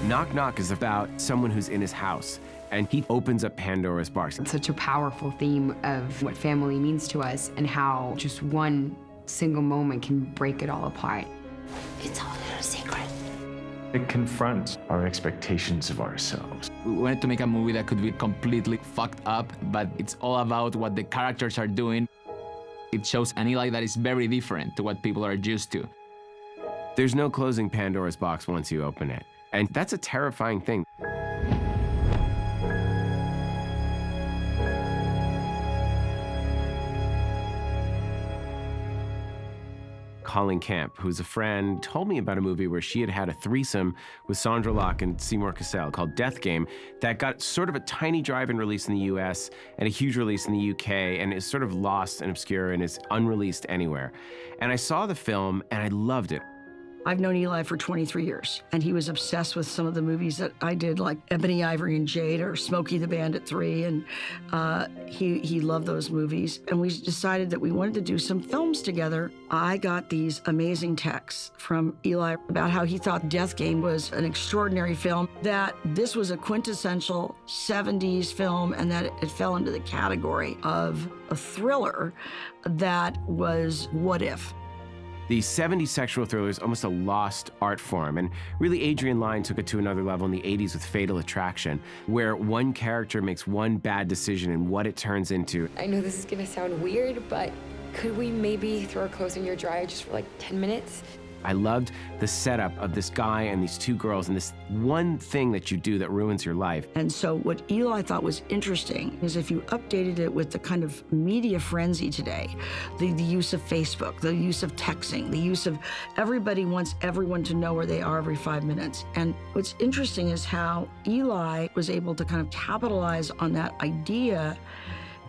Knock Knock is about someone who's in his house, and he opens up Pandora's box. It's such a powerful theme of what family means to us and how just one single moment can break it all apart. It's all a little secret. It confronts our expectations of ourselves. We wanted to make a movie that could be completely fucked up, but it's all about what the characters are doing. It shows an Eli that is very different to what people are used to. There's no closing Pandora's box once you open it, and that's a terrifying thing. Colleen Camp, who's a friend, told me about a movie where she had a threesome with Sandra Locke and Seymour Cassel called Death Game that got sort of a tiny drive-in release in the US and a huge release in the UK and is sort of lost and obscure and is unreleased anywhere. And I saw the film and I loved it. I've known Eli for 23 years, and he was obsessed with some of the movies that I did, like Ebony, Ivory, and Jade, or Smokey the Bandit 3, and he loved those movies. And we decided that we wanted to do some films together. I got these amazing texts from Eli about how he thought Death Game was an extraordinary film, that this was a quintessential 70s film, and that it fell into the category of a thriller that was what if. The 70s sexual thriller is almost a lost art form, and really Adrian Lyne took it to another level in the 80s with Fatal Attraction, where one character makes one bad decision and what it turns into. I know this is gonna sound weird, but could we maybe throw our clothes in your dryer just for like 10 minutes? I loved the setup of this guy and these two girls and this one thing that you do that ruins your life. And so what Eli thought was interesting is if you updated it with the kind of media frenzy today, the use of Facebook, the use of texting, the use of everybody wants everyone to know where they are every 5 minutes. And what's interesting is how Eli was able to kind of capitalize on that idea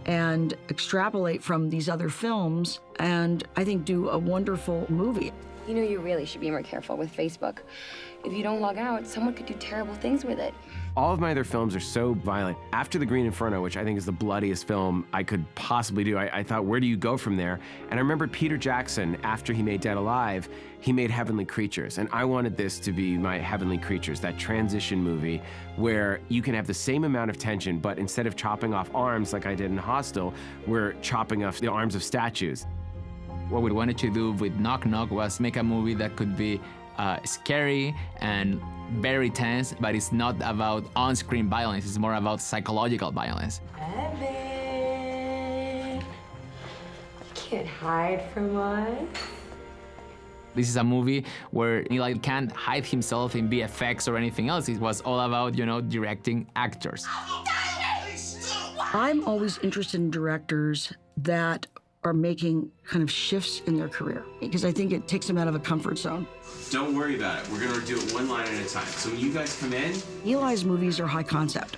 and extrapolate from these other films and I think do a wonderful movie. You know, you really should be more careful with Facebook. If you don't log out, someone could do terrible things with it. All of my other films are so violent. After The Green Inferno, which I think is the bloodiest film I could possibly do, I thought, where do you go from there? And I remember Peter Jackson, after he made Dead Alive, he made Heavenly Creatures. And I wanted this to be my Heavenly Creatures, that transition movie where you can have the same amount of tension, but instead of chopping off arms like I did in Hostel, we're chopping off the arms of statues. What we wanted to do with Knock Knock was make a movie that could be scary and very tense, but it's not about on-screen violence, it's more about psychological violence. Evan, you can't hide from us. This is a movie where Eli can't hide himself in VFX or anything else. It was all about, directing actors. I'm always interested in directors that are making kind of shifts in their career because I think it takes them out of a comfort zone. Don't worry about it. We're gonna do it one line at a time. So when you guys come in, Eli's movies are high concept.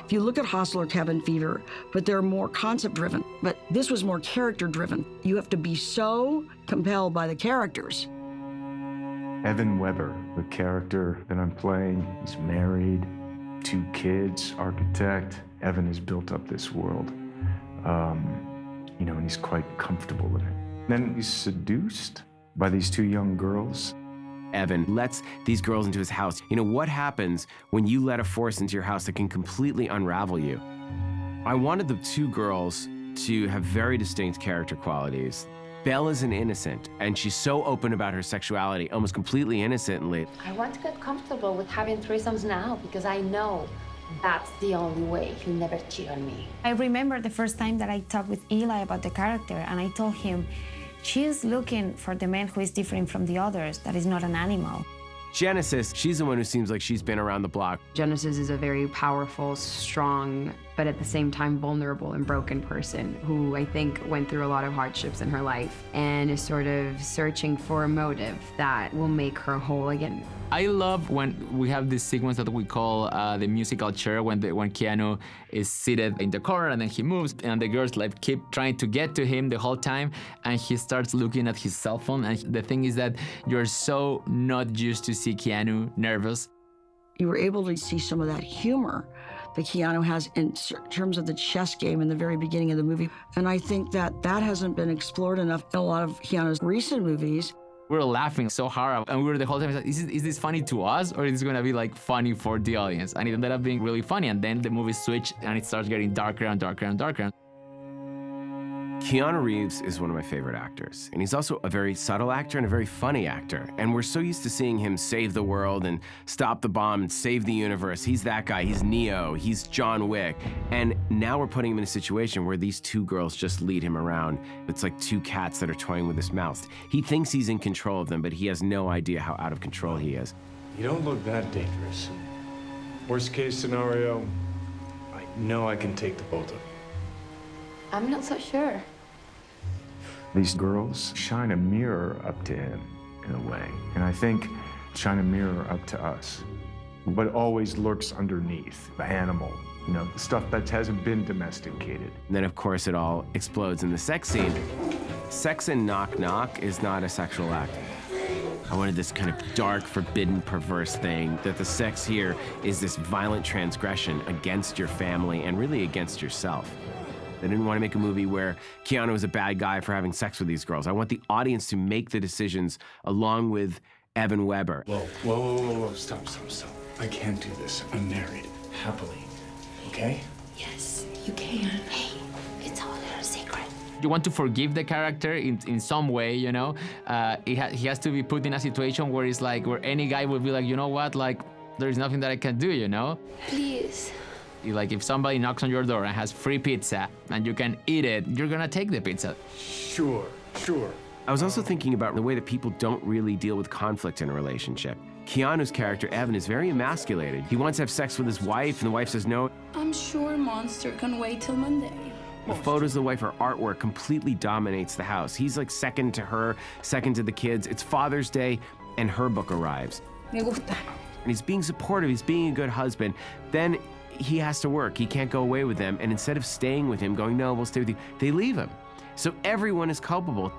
If you look at Hostel or Cabin Fever, but they're more concept driven, but this was more character driven. You have to be so compelled by the characters. Evan Weber, the character that I'm playing, is married, 2 kids, architect. Evan has built up this world. And he's quite comfortable with it. Then he's seduced by these 2 young girls. Evan lets these girls into his house. What happens when you let a force into your house that can completely unravel you? I wanted the 2 girls to have very distinct character qualities. Bella's an innocent, and she's so open about her sexuality, almost completely innocently. I want to get comfortable with having threesomes now because I know that's the only way he'll never cheat on me. I remember the first time that I talked with Eli about the character, and I told him, she's looking for the man who is different from the others, that is not an animal. Genesis, she's the one who seems like she's been around the block. Genesis is a very powerful, strong, but at the same time vulnerable and broken person who I think went through a lot of hardships in her life and is sort of searching for a motive that will make her whole again. I love when we have this sequence that we call the musical chair, when Keanu is seated in the corner and then he moves and the girls keep trying to get to him the whole time and he starts looking at his cell phone. And the thing is that you're so not used to see Keanu nervous. You were able to see some of that humor that Keanu has in terms of the chess game in the very beginning of the movie. And I think that hasn't been explored enough in a lot of Keanu's recent movies. We were laughing so hard, and we were the whole time like, is this funny to us, or is this gonna be like funny for the audience? And it ended up being really funny, and then the movie switched and it starts getting darker and darker and darker. Keanu Reeves is one of my favorite actors, and he's also a very subtle actor and a very funny actor. And we're so used to seeing him save the world and stop the bomb and save the universe. He's that guy, he's Neo, he's John Wick. And now we're putting him in a situation where these two girls just lead him around. It's like two cats that are toying with his mouth. He thinks he's in control of them, but he has no idea how out of control he is. You don't look that dangerous. Worst case scenario, I know I can take the both of you. I'm not so sure. These girls shine a mirror up to him in a way, and I think shine a mirror up to us. What always lurks underneath, the animal, the stuff that hasn't been domesticated. And then, of course, it all explodes in the sex scene. Sex in Knock Knock is not a sexual act. I wanted this kind of dark, forbidden, perverse thing, that the sex here is this violent transgression against your family and really against yourself. I didn't want to make a movie where Keanu is a bad guy for having sex with these girls. I want the audience to make the decisions along with Evan Weber. Whoa, stop. I can't do this. I'm married, happily, okay? Yes, you can. Hey, it's all a secret. You want to forgive the character in some way, he has to be put in a situation where it's like, where any guy would be like, you know what, like, there's nothing that I can do, Please. Like, if somebody knocks on your door and has free pizza and you can eat it, you're gonna take the pizza. Sure. I was also thinking about the way that people don't really deal with conflict in a relationship. Keanu's character, Evan, is very emasculated. He wants to have sex with his wife, and the wife says no. I'm sure Monster can wait till Monday. The photos of the wife, her artwork, completely dominates the house. He's like second to her, second to the kids. It's Father's Day, and her book arrives. Me gusta. And he's being supportive, he's being a good husband. Then he has to work, he can't go away with them, and instead of staying with him, going, no, we'll stay with you, they leave him. So everyone is culpable.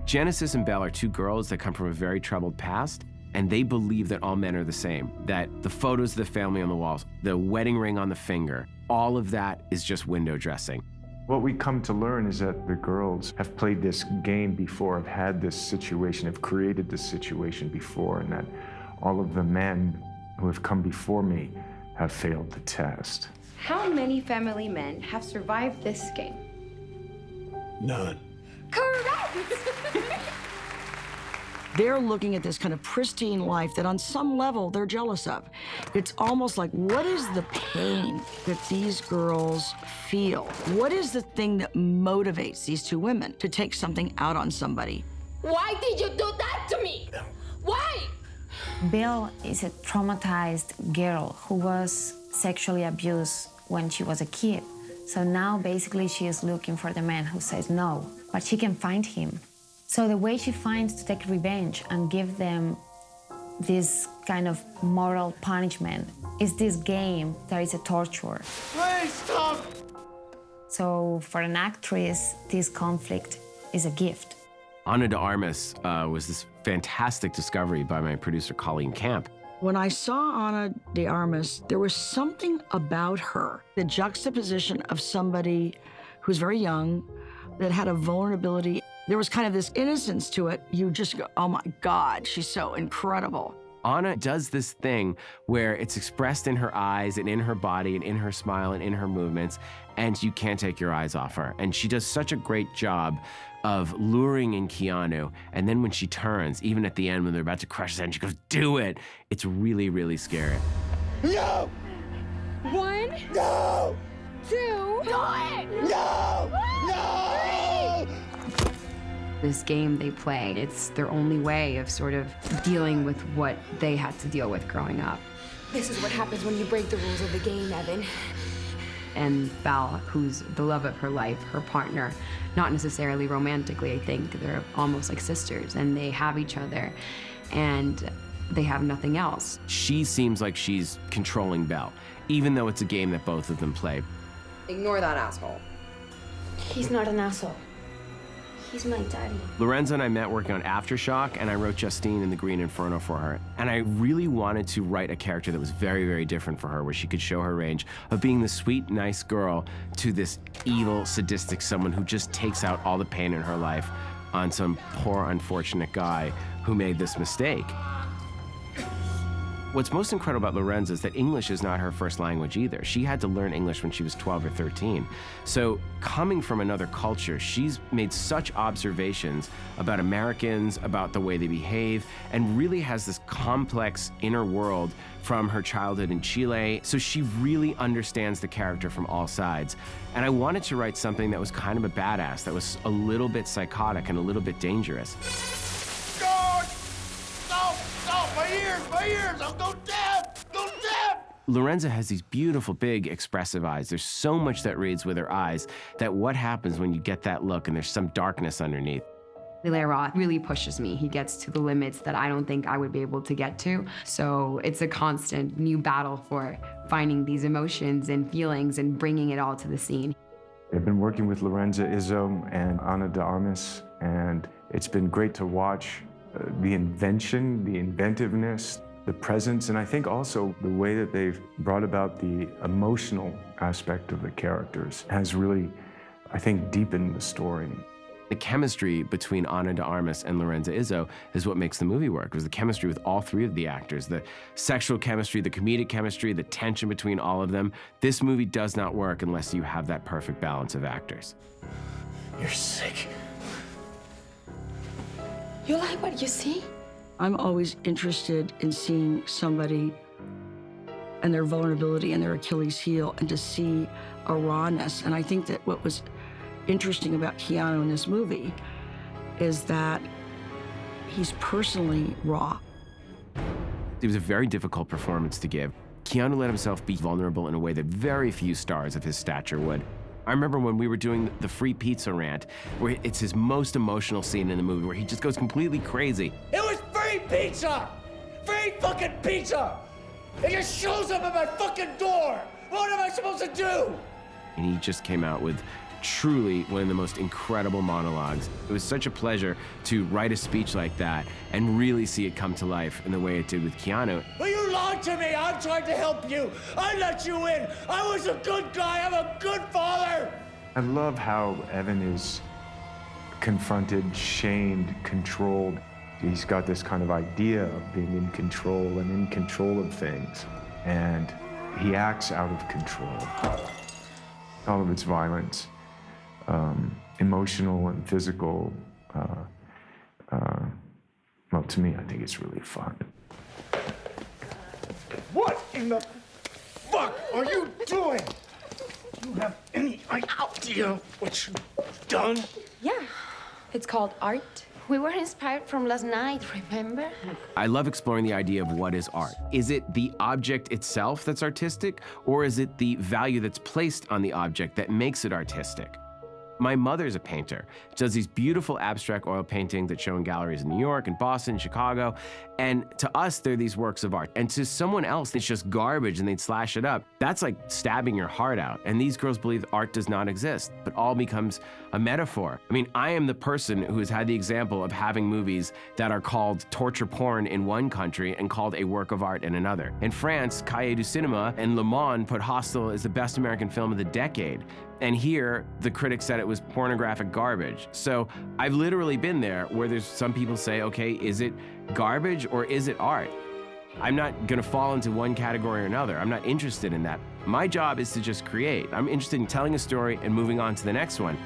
Genesis and Belle are two girls that come from a very troubled past, and they believe that all men are the same, that the photos of the family on the walls, the wedding ring on the finger, all of that is just window dressing. What we come to learn is that the girls have played this game before, have had this situation, have created this situation before, and that all of the men who have come before me have failed the test. How many family men have survived this game? None. Correct! They're looking at this kind of pristine life that on some level they're jealous of. It's almost like, what is the pain that these girls feel? What is the thing that motivates these two women to take something out on somebody? Why did you do that to me? Why? Belle is a traumatized girl who was sexually abused when she was a kid. So now basically she is looking for the man who says no, but she can find him. So the way she finds to take revenge and give them this kind of moral punishment is this game that is a torture. Please stop! So for an actress, this conflict is a gift. Ana de Armas was this fantastic discovery by my producer, Colleen Camp. When I saw Ana de Armas, there was something about her, the juxtaposition of somebody who's very young, that had a vulnerability. There was kind of this innocence to it. You just go, oh my God, she's so incredible. Ana does this thing where it's expressed in her eyes and in her body and in her smile and in her movements, and you can't take your eyes off her. And she does such a great job of luring in Keanu. And then when she turns, even at the end when they're about to crush his head, she goes, do it. It's really, really scary. No! 1, No! 2, do it! No! No! This game they play, it's their only way of sort of dealing with what they had to deal with growing up. This is what happens when you break the rules of the game, Evan. And Belle, who's the love of her life, her partner, not necessarily romantically, I think, they're almost like sisters, and they have each other, and they have nothing else. She seems like she's controlling Belle, even though it's a game that both of them play. Ignore that asshole. He's not an asshole. He's my daddy. Lorenzo and I met working on Aftershock, and I wrote Justine in The Green Inferno for her. And I really wanted to write a character that was very, very different for her, where she could show her range of being the sweet, nice girl to this evil, sadistic someone who just takes out all the pain in her life on some poor, unfortunate guy who made this mistake. What's most incredible about Lorenza is that English is not her first language either. She had to learn English when she was 12 or 13. So coming from another culture, she's made such observations about Americans, about the way they behave, and really has this complex inner world from her childhood in Chile. So she really understands the character from all sides. And I wanted to write something that was kind of a badass, that was a little bit psychotic and a little bit dangerous. My ears, I'll go deaf, Lorenza has these beautiful, big, expressive eyes. There's so much that reads with her eyes that what happens when you get that look and there's some darkness underneath. Eli Roth really pushes me. He gets to the limits that I don't think I would be able to get to. So it's a constant new battle for finding these emotions and feelings and bringing it all to the scene. I've been working with Lorenza Izzo and Ana de Armas, and it's been great to watch the invention, the inventiveness, the presence, and I think also the way that they've brought about the emotional aspect of the characters has really, I think, deepened the story. The chemistry between Ana de Armas and Lorenza Izzo is what makes the movie work. It was the chemistry with all three of the actors, the sexual chemistry, the comedic chemistry, the tension between all of them. This movie does not work unless you have that perfect balance of actors. You're sick. You like what you see? I'm always interested in seeing somebody and their vulnerability and their Achilles heel, and to see a rawness. And I think that what was interesting about Keanu in this movie is that he's personally raw. It was a very difficult performance to give. Keanu let himself be vulnerable in a way that very few stars of his stature would. I remember when we were doing the free pizza rant, where it's his most emotional scene in the movie, where he just goes completely crazy. It was free pizza! Free fucking pizza! It just shows up at my fucking door! What am I supposed to do? And he just came out with truly one of the most incredible monologues. It was such a pleasure to write a speech like that and really see it come to life in the way it did with Keanu. Well, you lied to me. I tried to help you. I let you in. I was a good guy. I'm a good father. I love how Evan is confronted, shamed, controlled. He's got this kind of idea of being in control and in control of things, and he acts out of control. All of its violence, emotional and physical, well, to me, I think it's really fun. What in the fuck are you doing? Do you have any idea what you've done? Yeah, it's called art. We were inspired from last night, remember? I love exploring the idea of what is art. Is it the object itself that's artistic, or is it the value that's placed on the object that makes it artistic? My mother's a painter. She does these beautiful abstract oil paintings that show in galleries in New York and Boston, Chicago. And to us, they're these works of art. And to someone else, it's just garbage and they'd slash it up. That's like stabbing your heart out. And these girls believe art does not exist, but all becomes a metaphor. I mean, I am the person who has had the example of having movies that are called torture porn in one country and called a work of art in another. In France, Cahiers du Cinéma and Le Monde put Hostel as the best American film of the decade. And here, the critics said it was pornographic garbage. So I've literally been there where there's some people say, okay, is it garbage or is it art? I'm not gonna fall into one category or another. I'm not interested in that. My job is to just create. I'm interested in telling a story and moving on to the next one.